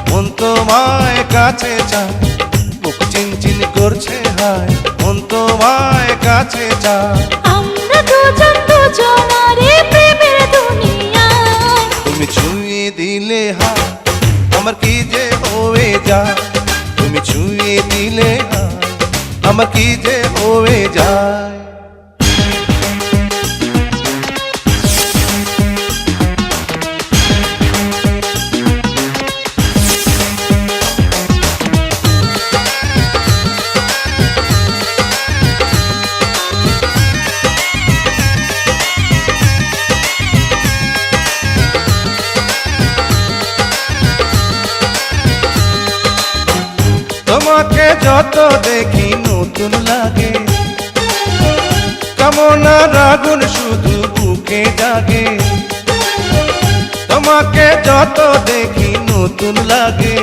মন তোমায় কাছে চায়, বুক চিনচিন করছে হায়, মন তোমায় কাছে চায়। আমরা দুজন দুজনারে প্রেমের দুনিয়ায়। তুমি ছুঁয়ে দিলে হায় আমার কি যে হয়ে যায়, তুমি ছুঁয়ে দিলে হায় আমার কি যে হয়ে যায়। তোমাকে যত দেখি নতুন লাগে, কামনার আগুন শুধু বুকে জাগে। তোমাকে যত দেখি নতুন লাগে,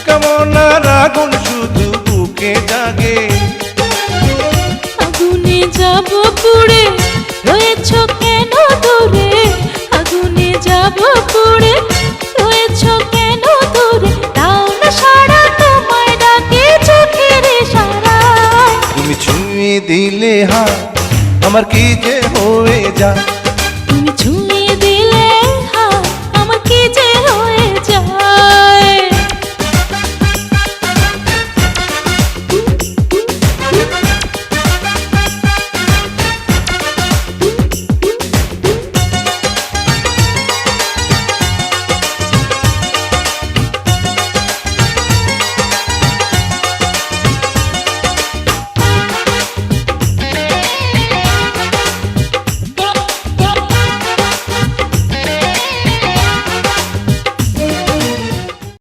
কামনার আগুন শুধু বুকে জাগে। আগুনে যাব পুড়ে রয়েছ কেন দূরে, আগুনে যাব পুড়ে রয়েছ কেন দূরে, দাও না সারা তোমায় ডাকে চোখের ইশারায়। তুমি ছুঁয়ে দিলে হায় আমার কি যে হয়ে যায়,